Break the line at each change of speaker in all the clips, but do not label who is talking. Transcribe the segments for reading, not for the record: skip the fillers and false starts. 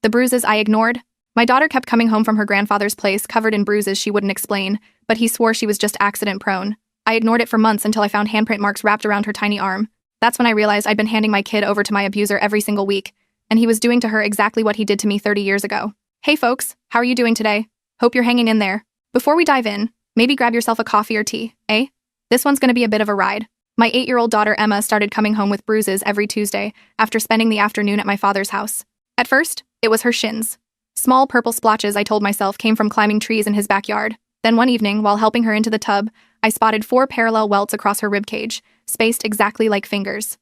The bruises I ignored? My daughter kept coming home from her grandfather's place covered in bruises she wouldn't explain, but he swore she was just accident-prone. I ignored it for months until I found handprint marks wrapped around her tiny arm. That's when I realized I'd been handing my kid over to my abuser every single week, and he was doing to her exactly what he did to me 30 years ago. Hey folks, how are you doing today? Hope you're hanging in there. Before we dive in, maybe grab yourself a coffee or tea, eh? This one's gonna be a bit of a ride. My 8-year-old daughter Emma started coming home with bruises every Tuesday after spending the afternoon at my father's house. At first, it was her shins. Small purple splotches, I told myself, came from climbing trees in his backyard. Then one evening, while helping her into the tub, I spotted 4 parallel welts across her ribcage, spaced exactly like fingers.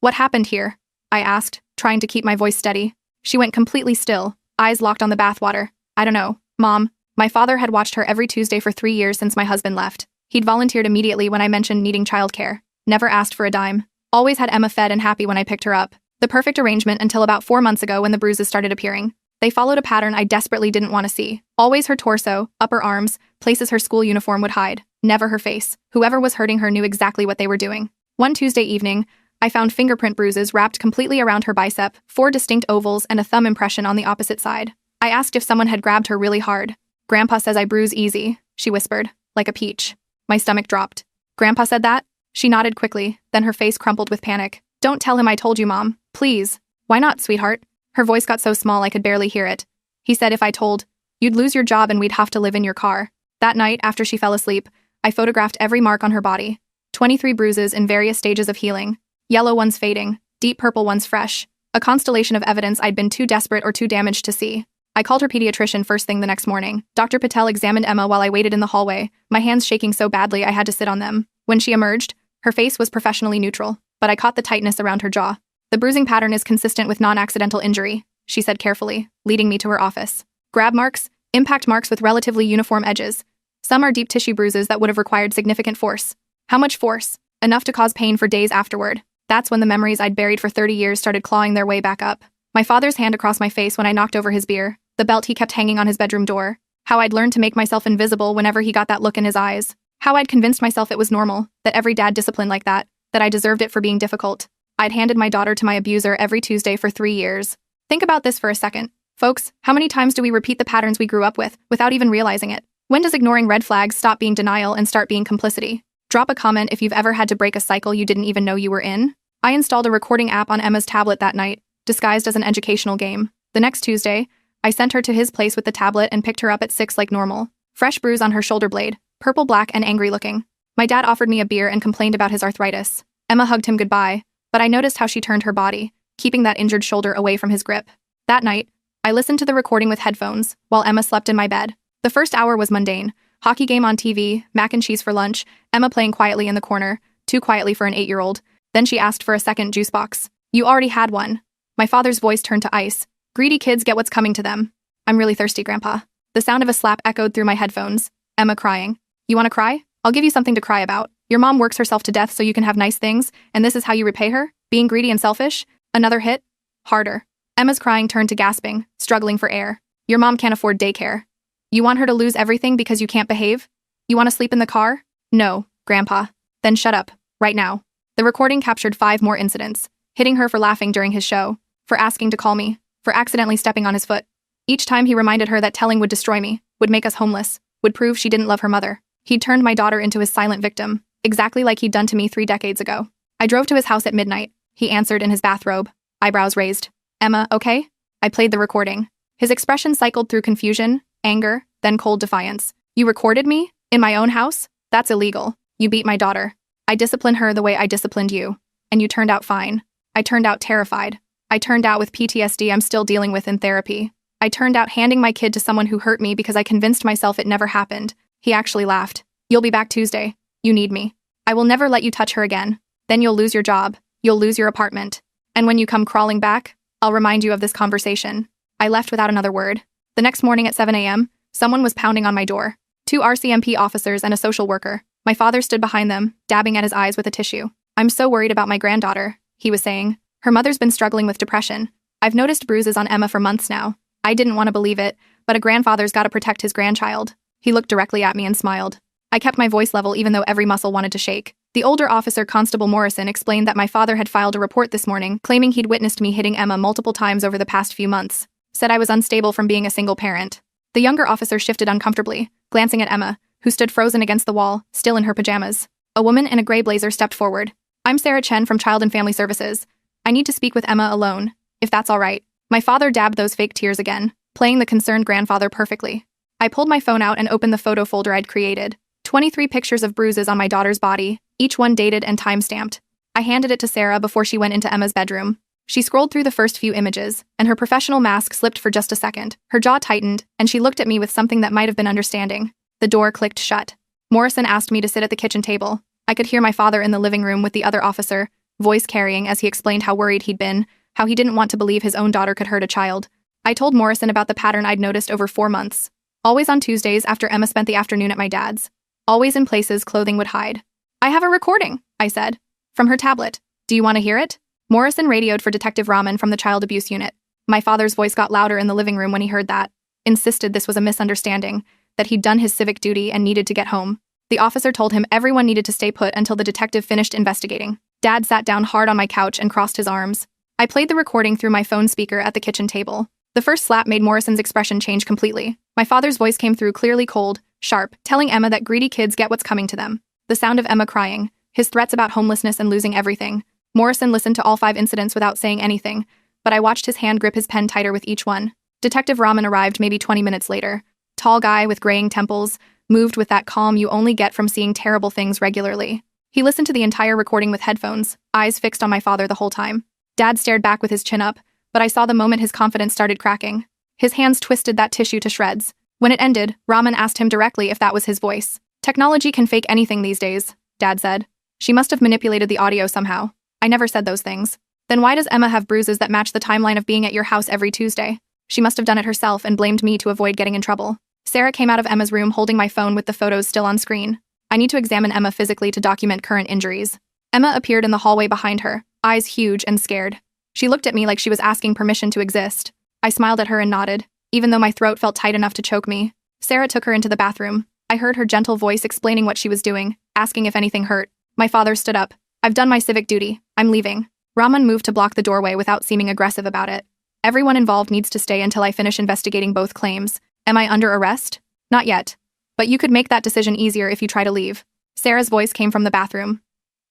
What happened here? I asked, trying to keep my voice steady. She went completely still, eyes locked on the bathwater. I don't know, Mom. My father had watched her every Tuesday for 3 years since my husband left. He'd volunteered immediately when I mentioned needing childcare. Never asked for a dime. Always had Emma fed and happy when I picked her up. The perfect arrangement until about 4 months ago when the bruises started appearing. They followed a pattern I desperately didn't want to see. Always her torso, upper arms, places her school uniform would hide. Never her face. Whoever was hurting her knew exactly what they were doing. One Tuesday evening, I found fingerprint bruises wrapped completely around her bicep, 4 distinct ovals, and a thumb impression on the opposite side. I asked if someone had grabbed her really hard. Grandpa says I bruise easy, she whispered, like a peach. My stomach dropped. Grandpa said that? She nodded quickly, then her face crumpled with panic. Don't tell him I told you, Mom. Please. Why not, sweetheart? Her voice got so small I could barely hear it. He said if I told, you'd lose your job and we'd have to live in your car. That night, after she fell asleep, I photographed every mark on her body. 23 bruises in various stages of healing. Yellow ones fading, deep purple ones fresh. A constellation of evidence I'd been too desperate or too damaged to see. I called her pediatrician first thing the next morning. Dr. Patel examined Emma while I waited in the hallway, my hands shaking so badly I had to sit on them. When she emerged, her face was professionally neutral, but I caught the tightness around her jaw. The bruising pattern is consistent with non-accidental injury, she said carefully, leading me to her office. Grab marks, impact marks with relatively uniform edges. Some are deep tissue bruises that would have required significant force. How much force? Enough to cause pain for days afterward. That's when the memories I'd buried for 30 years started clawing their way back up. My father's hand across my face when I knocked over his beer, the belt he kept hanging on his bedroom door, how I'd learned to make myself invisible whenever he got that look in his eyes, how I'd convinced myself it was normal, that every dad disciplined like that I deserved it for being difficult. I'd handed my daughter to my abuser every Tuesday for 3 years. Think about this for a second. Folks, how many times do we repeat the patterns we grew up with without even realizing it? When does ignoring red flags stop being denial and start being complicity? Drop a comment if you've ever had to break a cycle you didn't even know you were in. I installed a recording app on Emma's tablet that night, disguised as an educational game. The next Tuesday, I sent her to his place with the tablet and picked her up at 6 like normal. Fresh bruise on her shoulder blade, purple, black, and angry looking. My dad offered me a beer and complained about his arthritis. Emma hugged him goodbye, but I noticed how she turned her body, keeping that injured shoulder away from his grip. That night, I listened to the recording with headphones, while Emma slept in my bed. The first hour was mundane. Hockey game on TV, mac and cheese for lunch, Emma playing quietly in the corner, too quietly for an 8-year-old. Then she asked for a second juice box. You already had one. My father's voice turned to ice. Greedy kids get what's coming to them. I'm really thirsty, Grandpa. The sound of a slap echoed through my headphones. Emma crying. You want to cry? I'll give you something to cry about. Your mom works herself to death so you can have nice things, and this is how you repay her? Being greedy and selfish? Another hit? Harder. Emma's crying turned to gasping, struggling for air. Your mom can't afford daycare. You want her to lose everything because you can't behave? You want to sleep in the car? No, Grandpa. Then shut up, right now. The recording captured 5 more incidents, hitting her for laughing during his show, for asking to call me, for accidentally stepping on his foot. Each time he reminded her that telling would destroy me, would make us homeless, would prove she didn't love her mother. He'd turned my daughter into his silent victim, exactly like he'd done to me 3 decades ago. I drove to his house at midnight. He answered in his bathrobe, eyebrows raised. Emma, okay? I played the recording. His expression cycled through confusion, anger, then cold defiance. You recorded me? In my own house? That's illegal. You beat my daughter. I disciplined her the way I disciplined you. And you turned out fine. I turned out terrified. I turned out with PTSD I'm still dealing with in therapy. I turned out handing my kid to someone who hurt me because I convinced myself it never happened. He actually laughed. You'll be back Tuesday. You need me. I will never let you touch her again. Then you'll lose your job. You'll lose your apartment. And when you come crawling back, I'll remind you of this conversation. I left without another word. The next morning at 7 a.m., someone was pounding on my door. 2 RCMP officers and a social worker. My father stood behind them, dabbing at his eyes with a tissue. I'm so worried about my granddaughter, he was saying. Her mother's been struggling with depression. I've noticed bruises on Emma for months now. I didn't want to believe it, but a grandfather's got to protect his grandchild. He looked directly at me and smiled. I kept my voice level even though every muscle wanted to shake. The older officer, Constable Morrison, explained that my father had filed a report this morning, claiming he'd witnessed me hitting Emma multiple times over the past few months. said I was unstable from being a single parent. The younger officer shifted uncomfortably, glancing at Emma, who stood frozen against the wall, still in her pajamas. A woman in a gray blazer stepped forward. I'm Sarah Chen from Child and Family Services. I need to speak with Emma alone, if that's all right. My father dabbed those fake tears again, playing the concerned grandfather perfectly. I pulled my phone out and opened the photo folder I'd created. 23 pictures of bruises on my daughter's body, each one dated and time-stamped. I handed it to Sarah before she went into Emma's bedroom. She scrolled through the first few images, and her professional mask slipped for just a second. Her jaw tightened, and she looked at me with something that might have been understanding. The door clicked shut. Morrison asked me to sit at the kitchen table. I could hear my father in the living room with the other officer, voice carrying as he explained how worried he'd been, how he didn't want to believe his own daughter could hurt a child. I told Morrison about the pattern I'd noticed over 4 months. Always on Tuesdays after Emma spent the afternoon at my dad's. Always in places clothing would hide. I have a recording, I said. From her tablet. Do you want to hear it? Morrison radioed for Detective Rahman from the child abuse unit. My father's voice got louder in the living room when he heard that. Insisted this was a misunderstanding, that he'd done his civic duty and needed to get home. The officer told him everyone needed to stay put until the detective finished investigating. Dad sat down hard on my couch and crossed his arms. I played the recording through my phone speaker at the kitchen table. The first slap made Morrison's expression change completely. My father's voice came through clearly cold, sharp, telling Emma that greedy kids get what's coming to them. The sound of Emma crying, his threats about homelessness and losing everything. Morrison listened to all 5 incidents without saying anything, but I watched his hand grip his pen tighter with each one. Detective Rahman arrived maybe 20 minutes later. Tall guy with graying temples, moved with that calm you only get from seeing terrible things regularly. He listened to the entire recording with headphones, eyes fixed on my father the whole time. Dad stared back with his chin up, but I saw the moment his confidence started cracking. His hands twisted that tissue to shreds. When it ended, Rahman asked him directly if that was his voice. Technology can fake anything these days, Dad said. She must have manipulated the audio somehow. I never said those things. Then why does Emma have bruises that match the timeline of being at your house every Tuesday? She must have done it herself and blamed me to avoid getting in trouble. Sarah came out of Emma's room holding my phone with the photos still on screen. I need to examine Emma physically to document current injuries. Emma appeared in the hallway behind her, eyes huge and scared. She looked at me like she was asking permission to exist. I smiled at her and nodded, even though my throat felt tight enough to choke me. Sarah took her into the bathroom. I heard her gentle voice explaining what she was doing, asking if anything hurt. My father stood up. I've done my civic duty. I'm leaving. Rahman moved to block the doorway without seeming aggressive about it. Everyone involved needs to stay until I finish investigating both claims. Am I under arrest? Not yet. But you could make that decision easier if you try to leave. Sarah's voice came from the bathroom.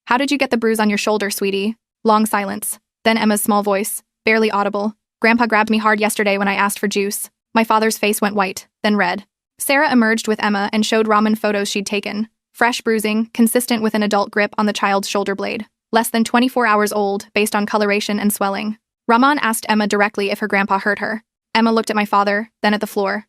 How did you get the bruise on your shoulder, sweetie? Long silence. Then Emma's small voice, barely audible. Grandpa grabbed me hard yesterday when I asked for juice. My father's face went white, then red. Sarah emerged with Emma and showed Rahman photos she'd taken. Fresh bruising, consistent with an adult grip on the child's shoulder blade. Less than 24 hours old, based on coloration and swelling. Rahman asked Emma directly if her grandpa hurt her. Emma looked at my father, then at the floor.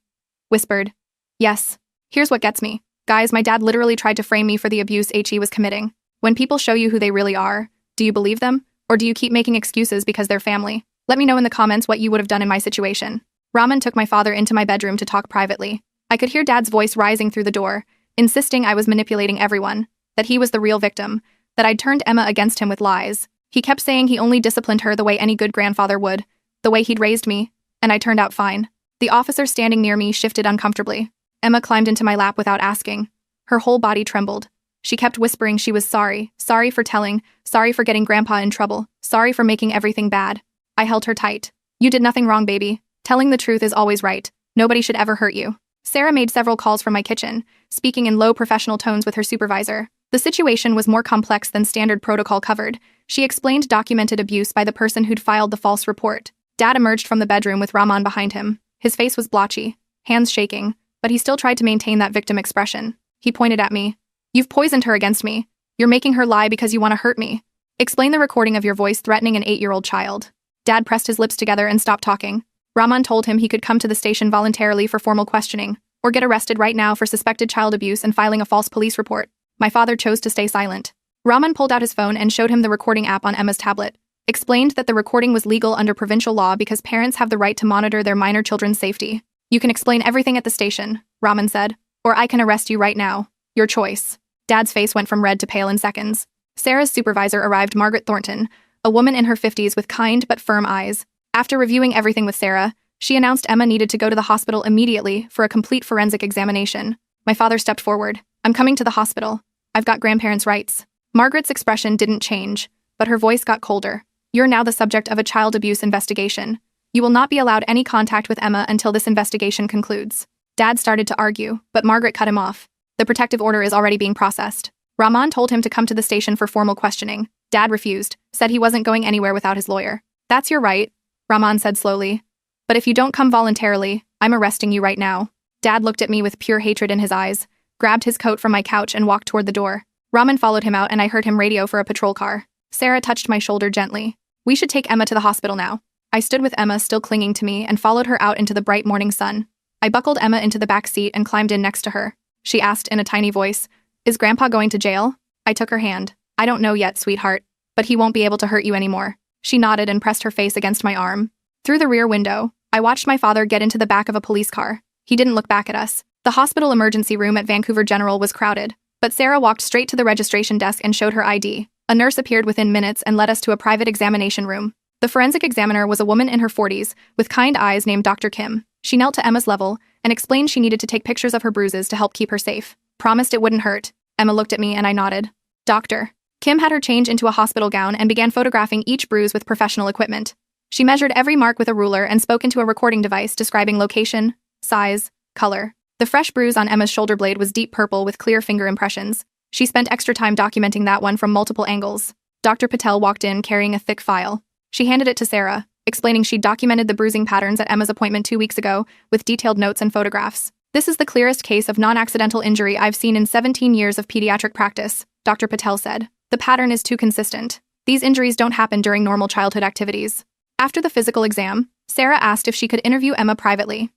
Whispered, yes. Here's what gets me. Guys, my dad literally tried to frame me for the abuse HE was committing. When people show you who they really are, do you believe them? Or do you keep making excuses because they're family? Let me know in the comments what you would have done in my situation. Rahman took my father into my bedroom to talk privately. I could hear Dad's voice rising through the door, insisting I was manipulating everyone, that he was the real victim, that I'd turned Emma against him with lies. He kept saying he only disciplined her the way any good grandfather would, the way he'd raised me, and I turned out fine. The officer standing near me shifted uncomfortably. Emma climbed into my lap without asking. Her whole body trembled. She kept whispering she was sorry for telling, sorry for getting Grandpa in trouble, sorry for making everything bad. I held her tight. You did nothing wrong, baby. Telling the truth is always right. Nobody should ever hurt you. Sarah made several calls from my kitchen, speaking in low professional tones with her supervisor. The situation was more complex than standard protocol covered. She explained documented abuse by the person who'd filed the false report. Dad emerged from the bedroom with Rahman behind him. His face was blotchy, hands shaking, but he still tried to maintain that victim expression. He pointed at me. You've poisoned her against me. You're making her lie because you want to hurt me. Explain the recording of your voice threatening an 8-year-old child. Dad pressed his lips together and stopped talking. Rahman told him he could come to the station voluntarily for formal questioning, or get arrested right now for suspected child abuse and filing a false police report. My father chose to stay silent. Rahman pulled out his phone and showed him the recording app on Emma's tablet. Explained that the recording was legal under provincial law because parents have the right to monitor their minor children's safety. You can explain everything at the station, Rahman said, or I can arrest you right now. Your choice. Dad's face went from red to pale in seconds. Sarah's supervisor arrived, Margaret Thornton, a woman in her 50s with kind but firm eyes. After reviewing everything with Sarah, she announced Emma needed to go to the hospital immediately for a complete forensic examination. My father stepped forward. I'm coming to the hospital. I've got grandparents' rights. Margaret's expression didn't change, but her voice got colder. You're now the subject of a child abuse investigation. You will not be allowed any contact with Emma until this investigation concludes. Dad started to argue, but Margaret cut him off. The protective order is already being processed. Rahman told him to come to the station for formal questioning. Dad refused, said he wasn't going anywhere without his lawyer. That's your right, Rahman said slowly. But if you don't come voluntarily, I'm arresting you right now. Dad looked at me with pure hatred in his eyes, grabbed his coat from my couch and walked toward the door. Rahman followed him out and I heard him radio for a patrol car. Sarah touched my shoulder gently. We should take Emma to the hospital now. I stood with Emma still clinging to me and followed her out into the bright morning sun. I buckled Emma into the back seat and climbed in next to her. She asked in a tiny voice, "Is Grandpa going to jail?" I took her hand. "I don't know yet, sweetheart, but he won't be able to hurt you anymore." She nodded and pressed her face against my arm. Through the rear window, I watched my father get into the back of a police car. He didn't look back at us. The hospital emergency room at Vancouver General was crowded, but Sarah walked straight to the registration desk and showed her ID. A nurse appeared within minutes and led us to a private examination room. The forensic examiner was a woman in her 40s, with kind eyes named Dr. Kim. She knelt to Emma's level and explained she needed to take pictures of her bruises to help keep her safe. Promised it wouldn't hurt. Emma looked at me and I nodded. Doctor. Kim had her change into a hospital gown and began photographing each bruise with professional equipment. She measured every mark with a ruler and spoke into a recording device describing location, size, color. The fresh bruise on Emma's shoulder blade was deep purple with clear finger impressions. She spent extra time documenting that one from multiple angles. Dr. Patel walked in carrying a thick file. She handed it to Sarah, explaining she'd documented the bruising patterns at Emma's appointment 2 weeks ago with detailed notes and photographs. This is the clearest case of non-accidental injury I've seen in 17 years of pediatric practice, Dr. Patel said. The pattern is too consistent. These injuries don't happen during normal childhood activities. After the physical exam, Sarah asked if she could interview Emma privately.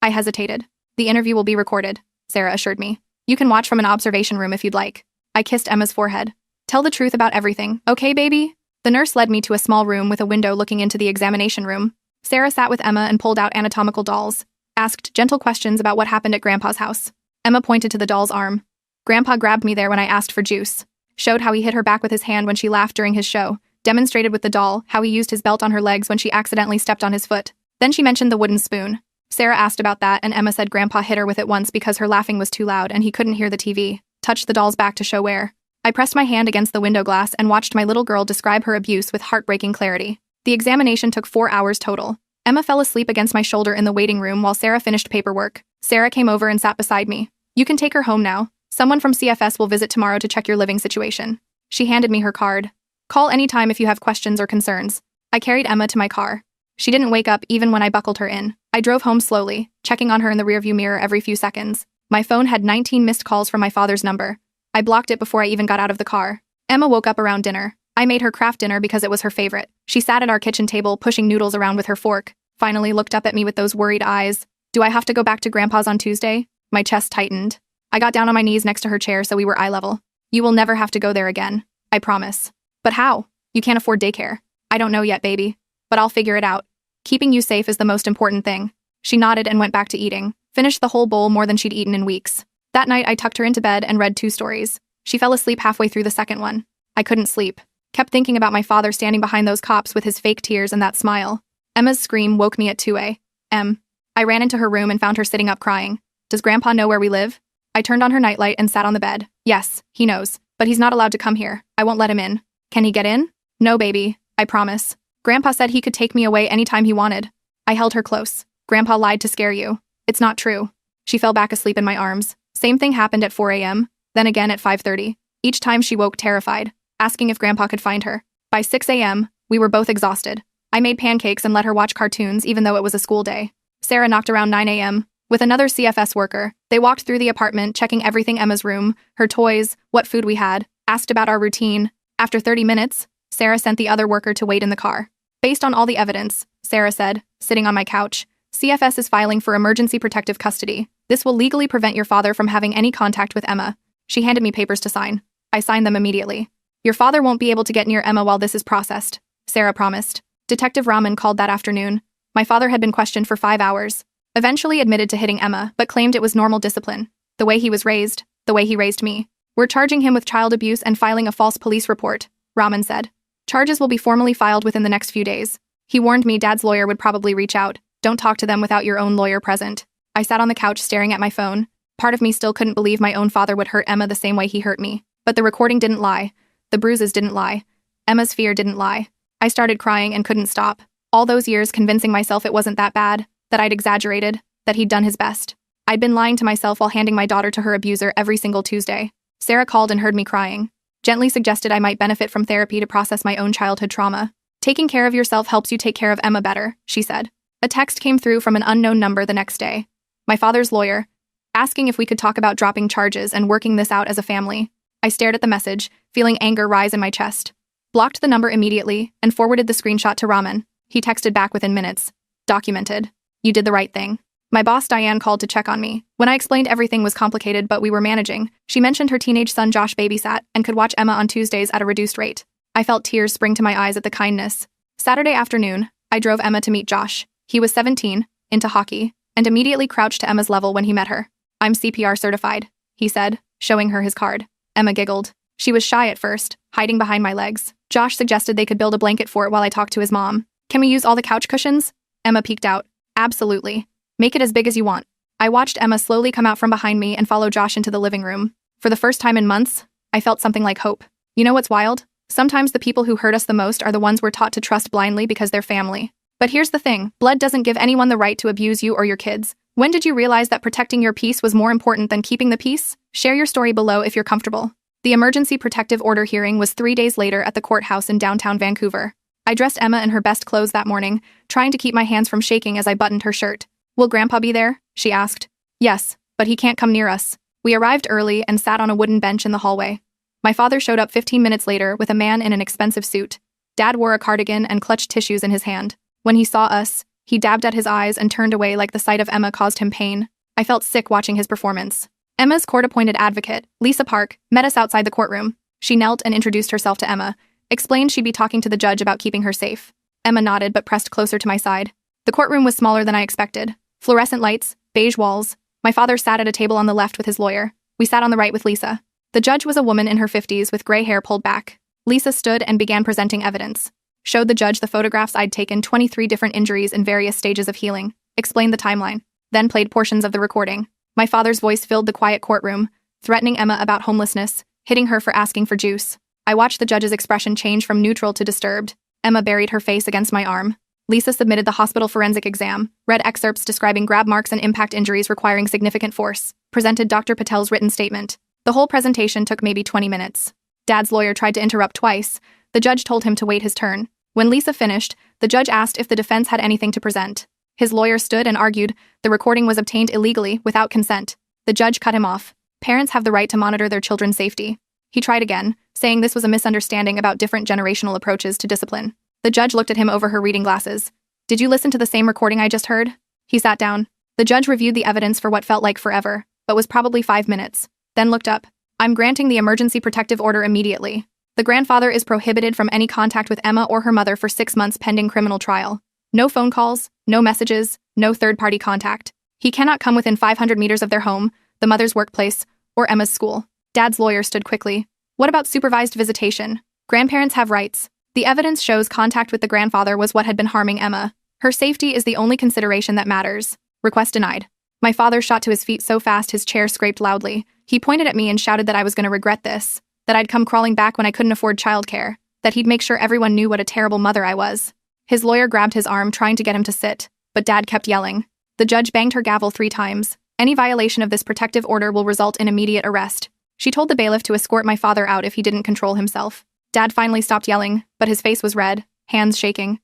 I hesitated. The interview will be recorded, Sarah assured me. You can watch from an observation room if you'd like. I kissed Emma's forehead. Tell the truth about everything, okay, baby? The nurse led me to a small room with a window looking into the examination room. Sarah sat with Emma and pulled out anatomical dolls, asked gentle questions about what happened at Grandpa's house. Emma pointed to the doll's arm. Grandpa grabbed me there when I asked for juice, showed how he hit her back with his hand when she laughed during his show, demonstrated with the doll how he used his belt on her legs when she accidentally stepped on his foot. Then she mentioned the wooden spoon. Sarah asked about that and Emma said Grandpa hit her with it once because her laughing was too loud and he couldn't hear the TV. Touched the doll's back to show where. I pressed my hand against the window glass and watched my little girl describe her abuse with heartbreaking clarity. The examination took 4 hours total. Emma fell asleep against my shoulder in the waiting room while Sarah finished paperwork. Sarah came over and sat beside me. You can take her home now. Someone from CFS will visit tomorrow to check your living situation. She handed me her card. Call anytime if you have questions or concerns. I carried Emma to my car. She didn't wake up even when I buckled her in. I drove home slowly, checking on her in the rearview mirror every few seconds. My phone had 19 missed calls from my father's number. I blocked it before I even got out of the car. Emma woke up around dinner. I made her craft dinner because it was her favorite. She sat at our kitchen table pushing noodles around with her fork, finally looked up at me with those worried eyes. Do I have to go back to Grandpa's on Tuesday? My chest tightened. I got down on my knees next to her chair so we were eye level. You will never have to go there again. I promise. But how? You can't afford daycare. I don't know yet, baby. But I'll figure it out. Keeping you safe is the most important thing. She nodded and went back to eating. Finished the whole bowl more than she'd eaten in weeks. That night, I tucked her into bed and read 2 stories. She fell asleep halfway through the second one. I couldn't sleep. Kept thinking about my father standing behind those cops with his fake tears and that smile. Emma's scream woke me at 2 a.m. I ran into her room and found her sitting up crying. Does Grandpa know where we live? I turned on her nightlight and sat on the bed. Yes, he knows. But he's not allowed to come here. I won't let him in. Can he get in? No, baby. I promise. Grandpa said he could take me away anytime he wanted. I held her close. Grandpa lied to scare you. It's not true. She fell back asleep in my arms. Same thing happened at 4 a.m., then again at 5:30. Each time she woke terrified, asking if Grandpa could find her. By 6 a.m., we were both exhausted. I made pancakes and let her watch cartoons even though it was a school day. Sarah knocked around 9 a.m. with another CFS worker. They walked through the apartment, checking everything: Emma's room, her toys, what food we had, asked about our routine. After 30 minutes, Sarah sent the other worker to wait in the car. Based on all the evidence, Sarah said, sitting on my couch, CFS is filing for emergency protective custody. This will legally prevent your father from having any contact with Emma. She handed me papers to sign. I signed them immediately. Your father won't be able to get near Emma while this is processed, Sarah promised. Detective Rahman called that afternoon. My father had been questioned for 5 hours. Eventually admitted to hitting Emma, but claimed it was normal discipline. The way he was raised, the way he raised me. We're charging him with child abuse and filing a false police report, Rahman said. Charges will be formally filed within the next few days. He warned me Dad's lawyer would probably reach out. Don't talk to them without your own lawyer present. I sat on the couch staring at my phone. Part of me still couldn't believe my own father would hurt Emma the same way he hurt me. But the recording didn't lie. The bruises didn't lie. Emma's fear didn't lie. I started crying and couldn't stop. All those years convincing myself it wasn't that bad, that I'd exaggerated, that he'd done his best. I'd been lying to myself while handing my daughter to her abuser every single Tuesday. Sarah called and heard me crying. Gently suggested I might benefit from therapy to process my own childhood trauma. Taking care of yourself helps you take care of Emma better, she said. A text came through from an unknown number the next day. My father's lawyer, asking if we could talk about dropping charges and working this out as a family. I stared at the message, feeling anger rise in my chest. Blocked the number immediately and forwarded the screenshot to Raman. He texted back within minutes. Documented. You did the right thing. My boss Diane called to check on me. When I explained everything was complicated but we were managing, she mentioned her teenage son Josh babysat and could watch Emma on Tuesdays at a reduced rate. I felt tears spring to my eyes at the kindness. Saturday afternoon, I drove Emma to meet Josh. He was 17, into hockey, and immediately crouched to Emma's level when he met her. I'm CPR certified, he said, showing her his card. Emma giggled. She was shy at first, hiding behind my legs. Josh suggested they could build a blanket fort while I talked to his mom. Can we use all the couch cushions? Emma peeked out. Absolutely. Make it as big as you want. I watched Emma slowly come out from behind me and follow Josh into the living room. For the first time in months, I felt something like hope. You know what's wild? Sometimes the people who hurt us the most are the ones we're taught to trust blindly because they're family. But here's the thing, blood doesn't give anyone the right to abuse you or your kids. When did you realize that protecting your peace was more important than keeping the peace? Share your story below if you're comfortable. The emergency protective order hearing was 3 days later at the courthouse in downtown Vancouver. I dressed Emma in her best clothes that morning, trying to keep my hands from shaking as I buttoned her shirt. Will Grandpa be there? She asked. Yes, but he can't come near us. We arrived early and sat on a wooden bench in the hallway. My father showed up 15 minutes later with a man in an expensive suit. Dad wore a cardigan and clutched tissues in his hand. When he saw us, he dabbed at his eyes and turned away like the sight of Emma caused him pain. I felt sick watching his performance. Emma's court-appointed advocate, Lisa Park, met us outside the courtroom. She knelt and introduced herself to Emma, explained she'd be talking to the judge about keeping her safe. Emma nodded but pressed closer to my side. The courtroom was smaller than I expected. Fluorescent lights, beige walls. My father sat at a table on the left with his lawyer. We sat on the right with Lisa. The judge was a woman in her 50s with gray hair pulled back. Lisa stood and began presenting evidence. Showed the judge the photographs I'd taken, 23 different injuries in various stages of healing. Explained the timeline. Then played portions of the recording. My father's voice filled the quiet courtroom, threatening Emma about homelessness, hitting her for asking for juice. I watched the judge's expression change from neutral to disturbed. Emma buried her face against my arm. Lisa submitted the hospital forensic exam, read excerpts describing grab marks and impact injuries requiring significant force, presented Dr. Patel's written statement. The whole presentation took maybe 20 minutes. Dad's lawyer tried to interrupt twice. The judge told him to wait his turn. When Lisa finished, the judge asked if the defense had anything to present. His lawyer stood and argued the recording was obtained illegally without consent. The judge cut him off. Parents have the right to monitor their children's safety. He tried again, saying this was a misunderstanding about different generational approaches to discipline. The judge looked at him over her reading glasses. Did you listen to the same recording I just heard? He sat down. The judge reviewed the evidence for what felt like forever, but was probably 5 minutes. Then looked up. I'm granting the emergency protective order immediately. The grandfather is prohibited from any contact with Emma or her mother for 6 months pending criminal trial. No phone calls, no messages, no third-party contact. He cannot come within 500 meters of their home, the mother's workplace, or Emma's school. Dad's lawyer stood quickly. What about supervised visitation? Grandparents have rights. The evidence shows contact with the grandfather was what had been harming Emma. Her safety is the only consideration that matters. Request denied. My father shot to his feet so fast his chair scraped loudly. He pointed at me and shouted that I was going to regret this, that I'd come crawling back when I couldn't afford childcare, that he'd make sure everyone knew what a terrible mother I was. His lawyer grabbed his arm trying to get him to sit, but Dad kept yelling. The judge banged her gavel 3 times. Any violation of this protective order will result in immediate arrest. She told the bailiff to escort my father out if he didn't control himself. Dad finally stopped yelling, but his face was red, hands shaking.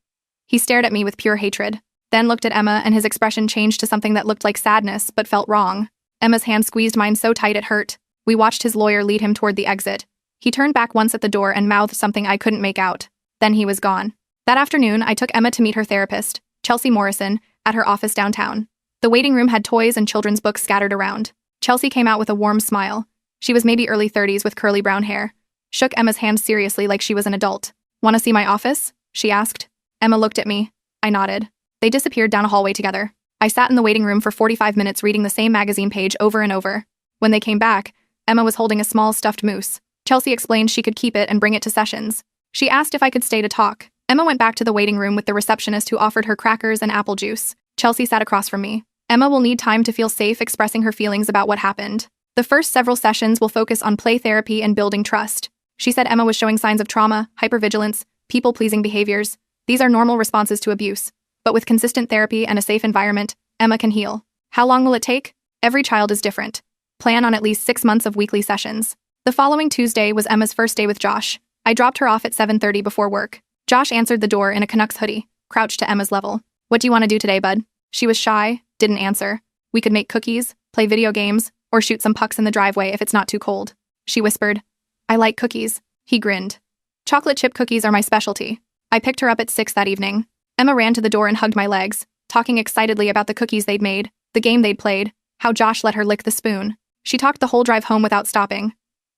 He stared at me with pure hatred, then looked at Emma and his expression changed to something that looked like sadness but felt wrong. Emma's hand squeezed mine so tight it hurt. We watched his lawyer lead him toward the exit. He turned back once at the door and mouthed something I couldn't make out. Then he was gone. That afternoon, I took Emma to meet her therapist, Chelsea Morrison, at her office downtown. The waiting room had toys and children's books scattered around. Chelsea came out with a warm smile. She was maybe early 30s with curly brown hair. Shook Emma's hand seriously like she was an adult. Want to see my office? She asked. Emma looked at me. I nodded. They disappeared down a hallway together. I sat in the waiting room for 45 minutes reading the same magazine page over and over. When they came back, Emma was holding a small stuffed moose. Chelsea explained she could keep it and bring it to sessions. She asked if I could stay to talk. Emma went back to the waiting room with the receptionist who offered her crackers and apple juice. Chelsea sat across from me. Emma will need time to feel safe expressing her feelings about what happened. The first several sessions will focus on play therapy and building trust. She said Emma was showing signs of trauma, hypervigilance, people-pleasing behaviors. These are normal responses to abuse. But with consistent therapy and a safe environment, Emma can heal. How long will it take? Every child is different. Plan on at least 6 months of weekly sessions. The following Tuesday was Emma's first day with Josh. I dropped her off at 7:30 before work. Josh answered the door in a Canucks hoodie, crouched to Emma's level. "What do you want to do today, bud?" She was shy, didn't answer. "We could make cookies, play video games, or shoot some pucks in the driveway if it's not too cold." She whispered. "I like cookies." He grinned. "Chocolate chip cookies are my specialty." I picked her up at 6 that evening. Emma ran to the door and hugged my legs, talking excitedly about the cookies they'd made, the game they'd played, how Josh let her lick the spoon. She talked the whole drive home without stopping.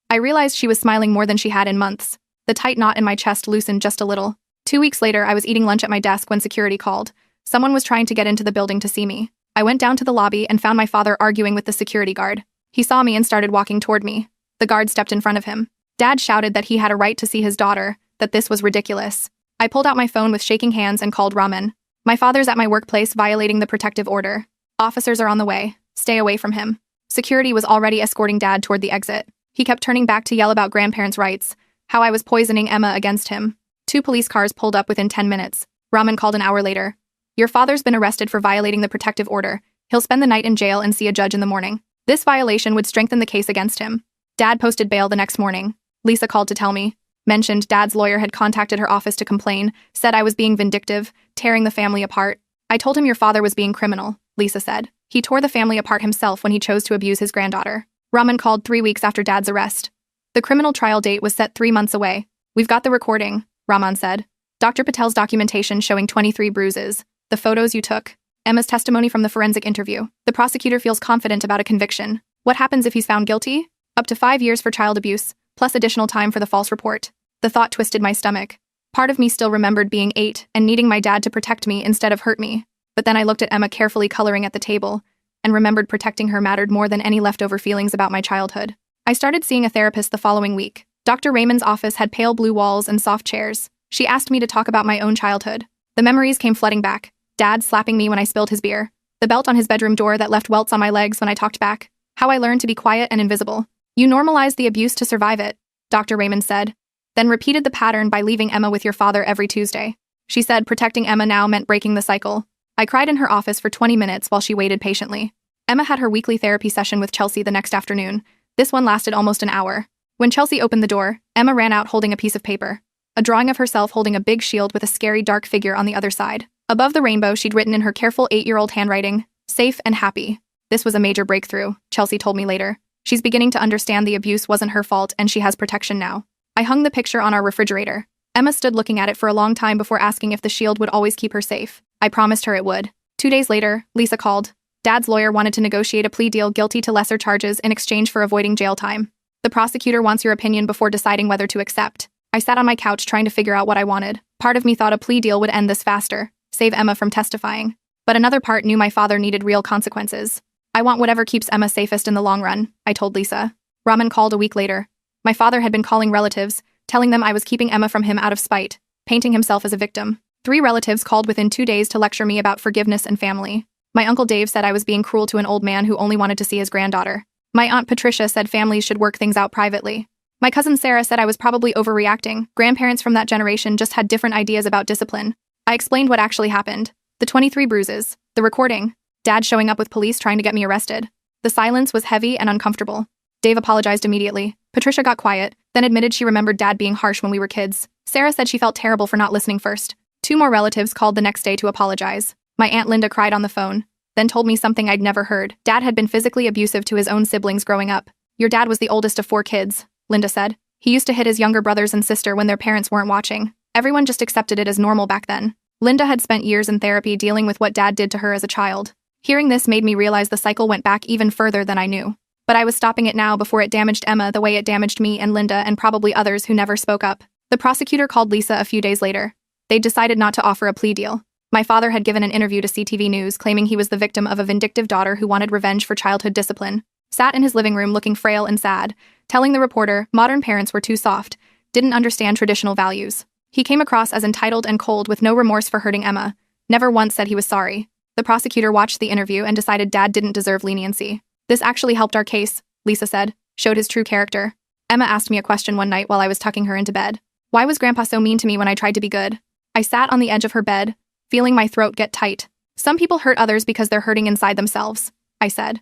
I realized she was smiling more than she had in months. The tight knot in my chest loosened just a little. 2 weeks later, I was eating lunch at my desk when security called. Someone was trying to get into the building to see me. I went down to the lobby and found my father arguing with the security guard. He saw me and started walking toward me. The guard stepped in front of him. Dad shouted that he had a right to see his daughter, that this was ridiculous. I pulled out my phone with shaking hands and called Raman. "My father's at my workplace violating the protective order. Officers are on the way. Stay away from him." Security was already escorting Dad toward the exit. He kept turning back to yell about grandparents' rights, how I was poisoning Emma against him. 2 police cars pulled up within 10 minutes. Raman called an hour later. "Your father's been arrested for violating the protective order. He'll spend the night in jail and see a judge in the morning. This violation would strengthen the case against him." Dad posted bail the next morning. Lisa called to tell me. Mentioned Dad's lawyer had contacted her office to complain, said I was being vindictive, tearing the family apart. "I told him your father was being criminal," Lisa said. "He tore the family apart himself when he chose to abuse his granddaughter." Raman called 3 weeks after Dad's arrest. The criminal trial date was set 3 months away. "We've got the recording," Raman said. "Dr. Patel's documentation showing 23 bruises. The photos you took. Emma's testimony from the forensic interview. The prosecutor feels confident about a conviction. What happens if he's found guilty? Up to 5 years for child abuse, plus additional time for the false report." The thought twisted my stomach. Part of me still remembered being 8 and needing my dad to protect me instead of hurt me. But then I looked at Emma carefully coloring at the table and remembered protecting her mattered more than any leftover feelings about my childhood. I started seeing a therapist the following week. Dr. Raymond's office had pale blue walls and soft chairs. She asked me to talk about my own childhood. The memories came flooding back. Dad slapping me when I spilled his beer. The belt on his bedroom door that left welts on my legs when I talked back. How I learned to be quiet and invisible. "You normalized the abuse to survive it," Dr. Raymond said. Then repeated the pattern by leaving Emma with your father every Tuesday. She said protecting Emma now meant breaking the cycle. I cried in her office for 20 minutes while she waited patiently. Emma had her weekly therapy session with Chelsea the next afternoon. This one lasted almost an hour. When Chelsea opened the door, Emma ran out holding a piece of paper. A drawing of herself holding a big shield with a scary dark figure on the other side. Above the rainbow, she'd written in her careful 8-year-old handwriting, "Safe and happy." This was a major breakthrough, Chelsea told me later. She's beginning to understand the abuse wasn't her fault and she has protection now. I hung the picture on our refrigerator. Emma stood looking at it for a long time before asking if the shield would always keep her safe. I promised her it would. 2 days later, Lisa called. Dad's lawyer wanted to negotiate a plea deal guilty to lesser charges in exchange for avoiding jail time. The prosecutor wants your opinion before deciding whether to accept. I sat on my couch trying to figure out what I wanted. Part of me thought a plea deal would end this faster, save Emma from testifying. But another part knew my father needed real consequences. "I want whatever keeps Emma safest in the long run," I told Lisa. Raman called a week later. My father had been calling relatives, telling them I was keeping Emma from him out of spite, painting himself as a victim. 3 relatives called within 2 days to lecture me about forgiveness and family. My Uncle Dave said I was being cruel to an old man who only wanted to see his granddaughter. My Aunt Patricia said families should work things out privately. My cousin Sarah said I was probably overreacting. Grandparents from that generation just had different ideas about discipline. I explained what actually happened. The 23 bruises, the recording, Dad showing up with police trying to get me arrested. The silence was heavy and uncomfortable. Dave apologized immediately. Patricia got quiet, then admitted she remembered Dad being harsh when we were kids. Sarah said she felt terrible for not listening first. 2 more relatives called the next day to apologize. My Aunt Linda cried on the phone, then told me something I'd never heard. Dad had been physically abusive to his own siblings growing up. "Your dad was the oldest of 4 kids," Linda said. "He used to hit his younger brothers and sister when their parents weren't watching. Everyone just accepted it as normal back then." Linda had spent years in therapy dealing with what Dad did to her as a child. Hearing this made me realize the cycle went back even further than I knew. But I was stopping it now before it damaged Emma the way it damaged me and Linda and probably others who never spoke up. The prosecutor called Lisa a few days later. They'd decided not to offer a plea deal. My father had given an interview to CTV News claiming he was the victim of a vindictive daughter who wanted revenge for childhood discipline. Sat in his living room looking frail and sad, telling the reporter modern parents were too soft, didn't understand traditional values. He came across as entitled and cold with no remorse for hurting Emma, never once said he was sorry. The prosecutor watched the interview and decided Dad didn't deserve leniency. "This actually helped our case," Lisa said, "showed his true character." Emma asked me a question one night while I was tucking her into bed. "Why was Grandpa so mean to me when I tried to be good?" I sat on the edge of her bed, feeling my throat get tight. Some people hurt others because they're hurting inside themselves, I said.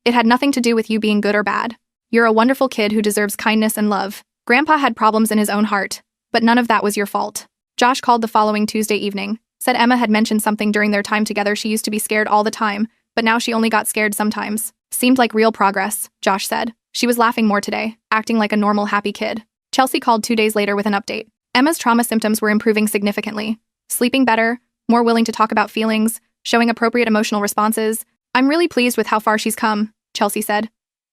It had nothing to do with you being good or bad. You're a wonderful kid who deserves kindness and love. Grandpa had problems in his own heart, but none of that was your fault. Josh called the following Tuesday evening, said Emma had mentioned something during their time together. She used to be scared all the time, but now she only got scared sometimes. Seemed like real progress, Josh said. She was laughing more today, acting like a normal, happy kid. Chelsea called 2 days later with an update. Emma's trauma symptoms were improving significantly. Sleeping better, more willing to talk about feelings, showing appropriate emotional responses. I'm really pleased with how far she's come, Chelsea said.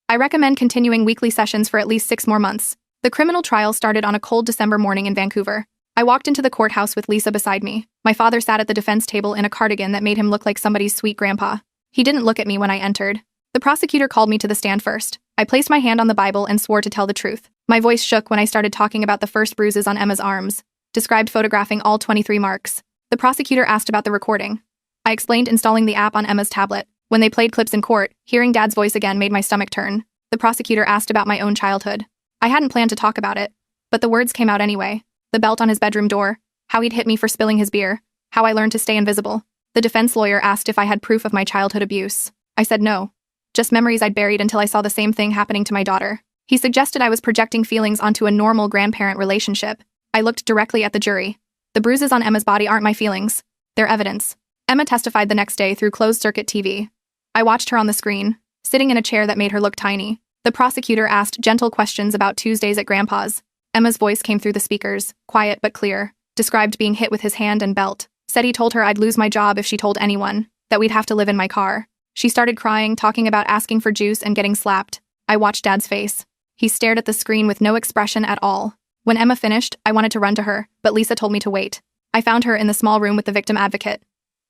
I recommend continuing weekly sessions for at least 6 more months. The criminal trial started on a cold December morning in Vancouver. I walked into the courthouse with Lisa beside me. My father sat at the defense table in a cardigan that made him look like somebody's sweet grandpa. He didn't look at me when I entered. The prosecutor called me to the stand first. I placed my hand on the Bible and swore to tell the truth. My voice shook when I started talking about the first bruises on Emma's arms, described photographing all 23 marks. The prosecutor asked about the recording. I explained installing the app on Emma's tablet. When they played clips in court, hearing Dad's voice again made my stomach turn. The prosecutor asked about my own childhood. I hadn't planned to talk about it, but the words came out anyway. The belt on his bedroom door, how he'd hit me for spilling his beer, how I learned to stay invisible. The defense lawyer asked if I had proof of my childhood abuse. I said no. Just memories I'd buried until I saw the same thing happening to my daughter. He suggested I was projecting feelings onto a normal grandparent relationship. I looked directly at the jury. The bruises on Emma's body aren't my feelings. They're evidence. Emma testified the next day through closed-circuit TV. I watched her on the screen, sitting in a chair that made her look tiny. The prosecutor asked gentle questions about Tuesdays at Grandpa's. Emma's voice came through the speakers, quiet but clear, described being hit with his hand and belt, said he told her I'd lose my job if she told anyone, that we'd have to live in my car. She started crying, talking about asking for juice and getting slapped. I watched Dad's face. He stared at the screen with no expression at all. When Emma finished, I wanted to run to her, but Lisa told me to wait. I found her in the small room with the victim advocate.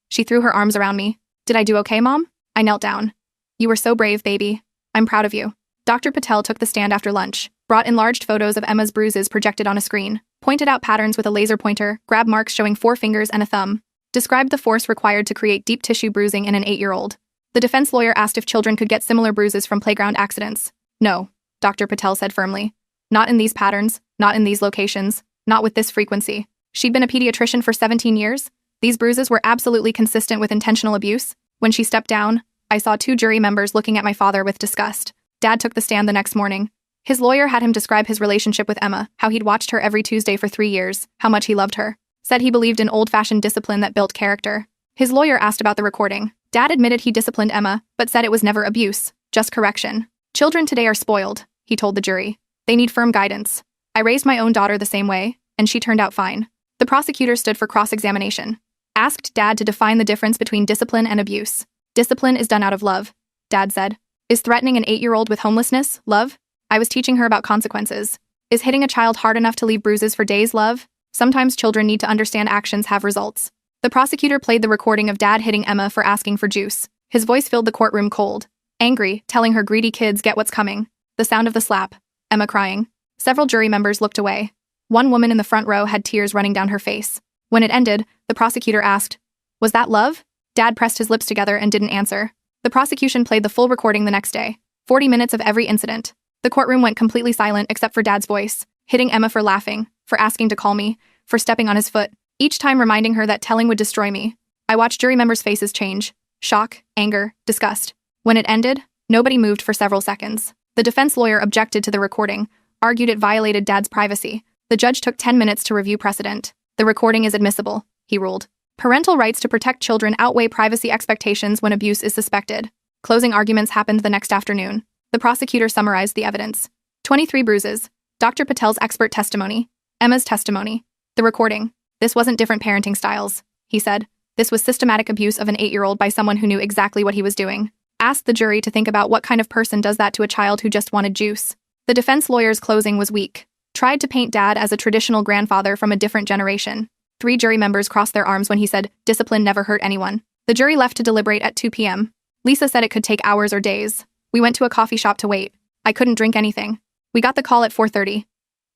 She threw her arms around me. Did I do okay, Mom? I knelt down. You were so brave, baby. I'm proud of you. Dr. Patel took the stand after lunch, brought enlarged photos of Emma's bruises projected on a screen, pointed out patterns with a laser pointer, grabbed marks showing 4 fingers and a thumb, described the force required to create deep tissue bruising in an 8-year-old. The defense lawyer asked if children could get similar bruises from playground accidents. No, Dr. Patel said firmly. Not in these patterns, not in these locations, not with this frequency. She'd been a pediatrician for 17 years. These bruises were absolutely consistent with intentional abuse. When she stepped down, I saw 2 jury members looking at my father with disgust. Dad took the stand the next morning. His lawyer had him describe his relationship with Emma, how he'd watched her every Tuesday for 3 years, how much he loved her. Said he believed in old-fashioned discipline that built character. His lawyer asked about the recording. Dad admitted he disciplined Emma, but said it was never abuse, just correction. Children today are spoiled, he told the jury. They need firm guidance. I raised my own daughter the same way, and she turned out fine. The prosecutor stood for cross-examination. Asked Dad to define the difference between discipline and abuse. Discipline is done out of love, Dad said. Is threatening an 8-year-old with homelessness love? I was teaching her about consequences. Is hitting a child hard enough to leave bruises for days love? Sometimes children need to understand actions have results. The prosecutor played the recording of Dad hitting Emma for asking for juice. His voice filled the courtroom cold, angry, telling her greedy kids get what's coming. The sound of the slap, Emma crying. Several jury members looked away. One woman in the front row had tears running down her face. When it ended, the prosecutor asked, "Was that love?" Dad pressed his lips together and didn't answer. The prosecution played the full recording the next day. 40 minutes of every incident. The courtroom went completely silent except for Dad's voice, hitting Emma for laughing, for asking to call me, for stepping on his foot, each time reminding her that telling would destroy me. I watched jury members' faces change. Shock, anger, disgust. When it ended, nobody moved for several seconds. The defense lawyer objected to the recording, argued it violated Dad's privacy. The judge took 10 minutes to review precedent. The recording is admissible, he ruled. Parental rights to protect children outweigh privacy expectations when abuse is suspected. Closing arguments happened the next afternoon. The prosecutor summarized the evidence. 23 bruises. Dr. Patel's expert testimony. Emma's testimony. The recording. This wasn't different parenting styles, he said. This was systematic abuse of an 8-year-old by someone who knew exactly what he was doing. Asked the jury to think about what kind of person does that to a child who just wanted juice. The defense lawyer's closing was weak. Tried to paint Dad as a traditional grandfather from a different generation. 3 jury members crossed their arms when he said, "Discipline never hurt anyone." The jury left to deliberate at 2 p.m. Lisa said it could take hours or days. We went to a coffee shop to wait. I couldn't drink anything. We got the call at 4:30.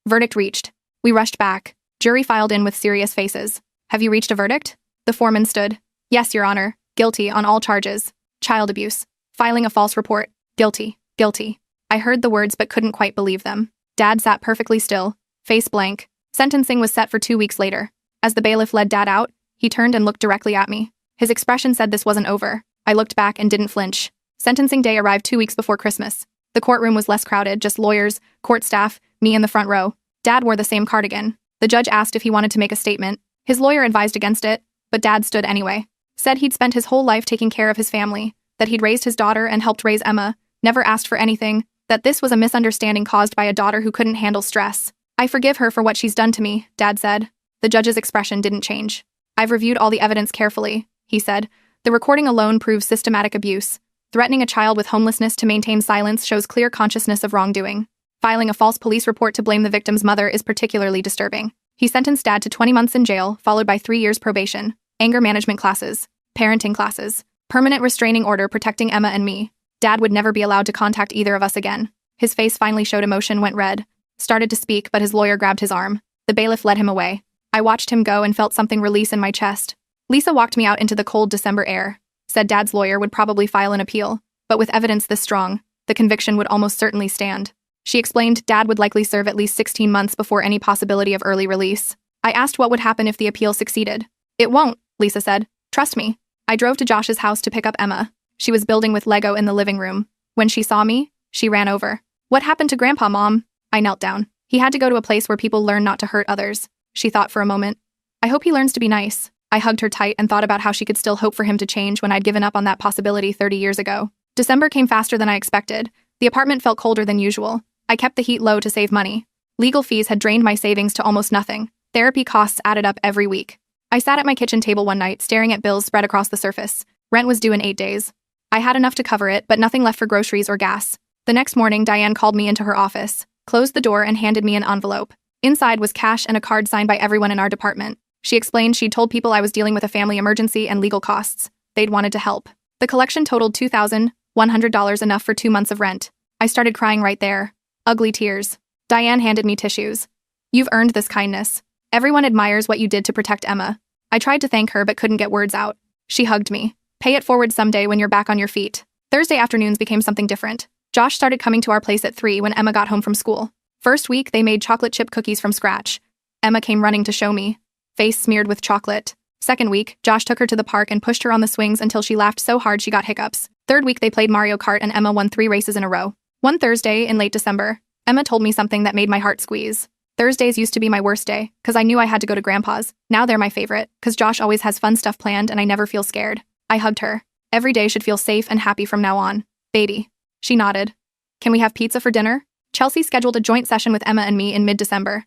Verdict reached. We rushed back. Jury filed in with serious faces. "Have you reached a verdict?" The foreman stood. "Yes, Your Honor. Guilty on all charges. Child abuse. Filing a false report. Guilty. Guilty." I heard the words but couldn't quite believe them. Dad sat perfectly still, face blank. Sentencing was set for 2 weeks later. As the bailiff led Dad out, he turned and looked directly at me. His expression said this wasn't over. I looked back and didn't flinch. Sentencing day arrived 2 weeks before Christmas. The courtroom was less crowded, just lawyers, court staff, me in the front row. Dad wore the same cardigan. The judge asked if he wanted to make a statement. His lawyer advised against it, but Dad stood anyway. Said he'd spent his whole life taking care of his family, that he'd raised his daughter and helped raise Emma, never asked for anything, that this was a misunderstanding caused by a daughter who couldn't handle stress. I forgive her for what she's done to me, Dad said. The judge's expression didn't change. I've reviewed all the evidence carefully, he said. The recording alone proves systematic abuse. Threatening a child with homelessness to maintain silence shows clear consciousness of wrongdoing. Filing a false police report to blame the victim's mother is particularly disturbing. He sentenced Dad to 20 months in jail, followed by 3 years probation, anger management classes, parenting classes, permanent restraining order protecting Emma and me. Dad would never be allowed to contact either of us again. His face finally showed emotion, went red. Started to speak, but his lawyer grabbed his arm. The bailiff led him away. I watched him go and felt something release in my chest. Lisa walked me out into the cold December air. Said Dad's lawyer would probably file an appeal, but with evidence this strong, the conviction would almost certainly stand. She explained Dad would likely serve at least 16 months before any possibility of early release. I asked what would happen if the appeal succeeded. It won't, Lisa said. Trust me. I drove to Josh's house to pick up Emma. She was building with Lego in the living room. When she saw me, she ran over. What happened to Grandpa, Mom? I knelt down. He had to go to a place where people learn not to hurt others. She thought for a moment. I hope he learns to be nice. I hugged her tight and thought about how she could still hope for him to change when I'd given up on that possibility 30 years ago. December came faster than I expected. The apartment felt colder than usual. I kept the heat low to save money. Legal fees had drained my savings to almost nothing. Therapy costs added up every week. I sat at my kitchen table one night, staring at bills spread across the surface. Rent was due in 8 days. I had enough to cover it, but nothing left for groceries or gas. The next morning, Diane called me into her office, closed the door, and handed me an envelope. Inside was cash and a card signed by everyone in our department. She explained she'd told people I was dealing with a family emergency and legal costs. They'd wanted to help. The collection totaled $2,100, enough for 2 months of rent. I started crying right there. Ugly tears. Diane handed me tissues. You've earned this kindness. Everyone admires what you did to protect Emma. I tried to thank her but couldn't get words out. She hugged me. Pay it forward someday when you're back on your feet. Thursday afternoons became something different. Josh started coming to our place at 3 when Emma got home from school. First week, they made chocolate chip cookies from scratch. Emma came running to show me, face smeared with chocolate. Second week, Josh took her to the park and pushed her on the swings until she laughed so hard she got hiccups. Third week, they played Mario Kart and Emma won 3 races in a row. One Thursday in late December, Emma told me something that made my heart squeeze. Thursdays used to be my worst day, because I knew I had to go to Grandpa's. Now they're my favorite, because Josh always has fun stuff planned and I never feel scared. I hugged her. Every day should feel safe and happy from now on. Baby. She nodded. Can we have pizza for dinner? Chelsea scheduled a joint session with Emma and me in mid-December.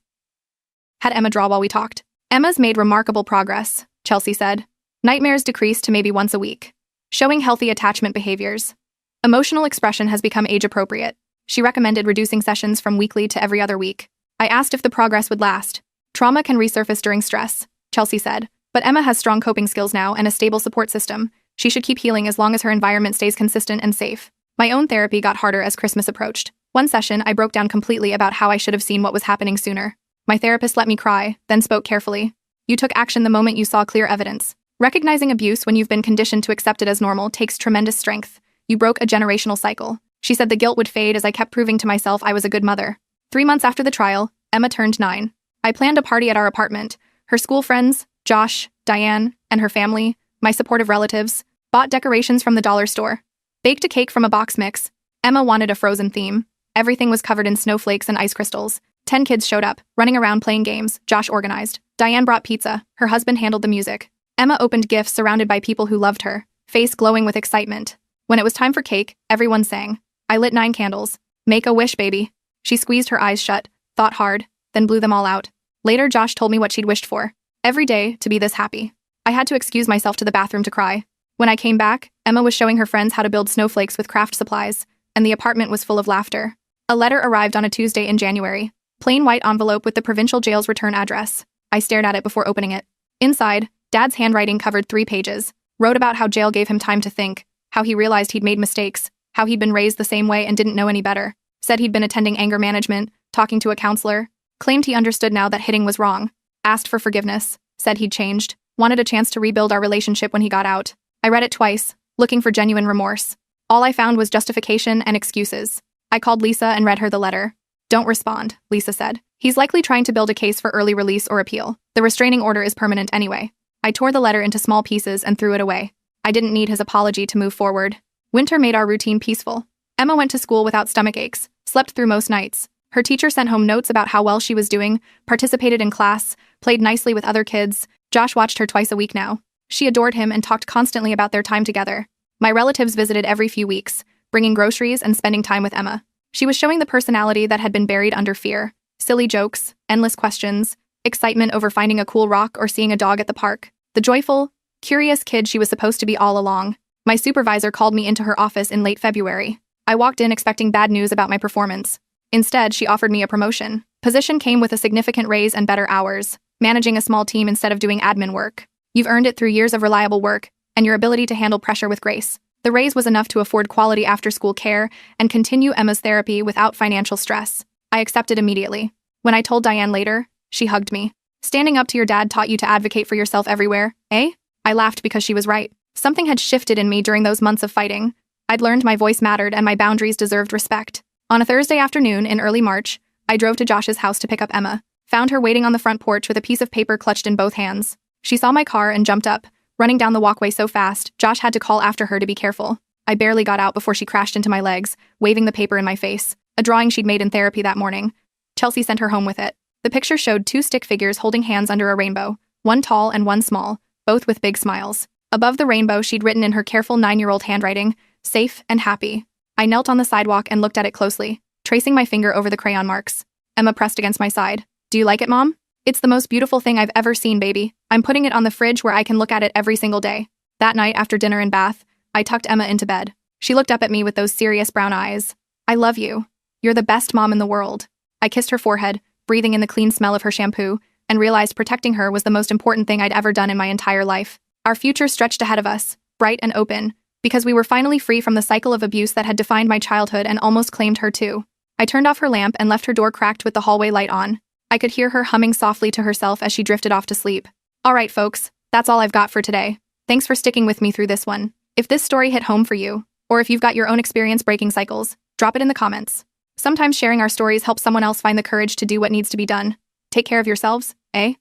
Had Emma draw while we talked. Emma's made remarkable progress, Chelsea said. Nightmares decreased to maybe once a week. Showing healthy attachment behaviors. Emotional expression has become age-appropriate. She recommended reducing sessions from weekly to every other week. I asked if the progress would last. Trauma can resurface during stress, Chelsea said. But Emma has strong coping skills now and a stable support system. She should keep healing as long as her environment stays consistent and safe. My own therapy got harder as Christmas approached. One session, I broke down completely about how I should have seen what was happening sooner. My therapist let me cry, then spoke carefully. You took action the moment you saw clear evidence. Recognizing abuse when you've been conditioned to accept it as normal takes tremendous strength. You broke a generational cycle. She said the guilt would fade as I kept proving to myself I was a good mother. 3 months after the trial, Emma turned 9. I planned a party at our apartment. Her school friends, Josh, Diane, and her family, my supportive relatives, bought decorations from the dollar store. Baked a cake from a box mix. Emma wanted a Frozen theme. Everything was covered in snowflakes and ice crystals. 10 kids showed up, running around playing games. Josh organized. Diane brought pizza. Her husband handled the music. Emma opened gifts surrounded by people who loved her, face glowing with excitement. When it was time for cake, everyone sang. I lit 9 candles. Make a wish, baby. She squeezed her eyes shut, thought hard, then blew them all out. Later, Josh told me what she'd wished for. Every day, to be this happy. I had to excuse myself to the bathroom to cry. When I came back, Emma was showing her friends how to build snowflakes with craft supplies, and the apartment was full of laughter. A letter arrived on a Tuesday in January. Plain white envelope with the provincial jail's return address. I stared at it before opening it. Inside, Dad's handwriting covered 3 pages. Wrote about how jail gave him time to think, how he realized he'd made mistakes, how he'd been raised the same way and didn't know any better. Said he'd been attending anger management, talking to a counselor. Claimed he understood now that hitting was wrong. Asked for forgiveness. Said he'd changed. Wanted a chance to rebuild our relationship when he got out. I read it twice, looking for genuine remorse. All I found was justification and excuses. I called Lisa and read her the letter. Don't respond, Lisa said. He's likely trying to build a case for early release or appeal. The restraining order is permanent anyway. I tore the letter into small pieces and threw it away. I didn't need his apology to move forward. Winter made our routine peaceful. Emma went to school without stomach aches, slept through most nights. Her teacher sent home notes about how well she was doing, participated in class, played nicely with other kids. Josh watched her twice a week now. She adored him and talked constantly about their time together. My relatives visited every few weeks, bringing groceries and spending time with Emma. She was showing the personality that had been buried under fear. Silly jokes, endless questions, excitement over finding a cool rock or seeing a dog at the park. The joyful, curious kid she was supposed to be all along. My supervisor called me into her office in late February. I walked in expecting bad news about my performance. Instead, she offered me a promotion. Position came with a significant raise and better hours, managing a small team instead of doing admin work. You've earned it through years of reliable work and your ability to handle pressure with grace. The raise was enough to afford quality after-school care and continue Emma's therapy without financial stress. I accepted immediately. When I told Diane later, she hugged me. Standing up to your dad taught you to advocate for yourself everywhere, eh? I laughed because she was right. Something had shifted in me during those months of fighting. I'd learned my voice mattered and my boundaries deserved respect. On a Thursday afternoon in early March, I drove to Josh's house to pick up Emma, found her waiting on the front porch with a piece of paper clutched in both hands. She saw my car and jumped up, running down the walkway so fast, Josh had to call after her to be careful. I barely got out before she crashed into my legs, waving the paper in my face, a drawing she'd made in therapy that morning. Chelsea sent her home with it. The picture showed two stick figures holding hands under a rainbow, one tall and one small, both with big smiles. Above the rainbow, she'd written in her careful 9-year-old handwriting, "Safe and happy." I knelt on the sidewalk and looked at it closely, tracing my finger over the crayon marks. Emma pressed against my side. "Do you like it, Mom?" "It's the most beautiful thing I've ever seen, baby. I'm putting it on the fridge where I can look at it every single day." That night, after dinner and bath, I tucked Emma into bed. She looked up at me with those serious brown eyes. "I love you. You're the best mom in the world." I kissed her forehead, breathing in the clean smell of her shampoo, and realized protecting her was the most important thing I'd ever done in my entire life. Our future stretched ahead of us, bright and open, because we were finally free from the cycle of abuse that had defined my childhood and almost claimed her too. I turned off her lamp and left her door cracked with the hallway light on. I could hear her humming softly to herself as she drifted off to sleep. All right, folks, that's all I've got for today. Thanks for sticking with me through this one. If this story hit home for you, or if you've got your own experience breaking cycles, drop it in the comments. Sometimes sharing our stories helps someone else find the courage to do what needs to be done. Take care of yourselves, eh?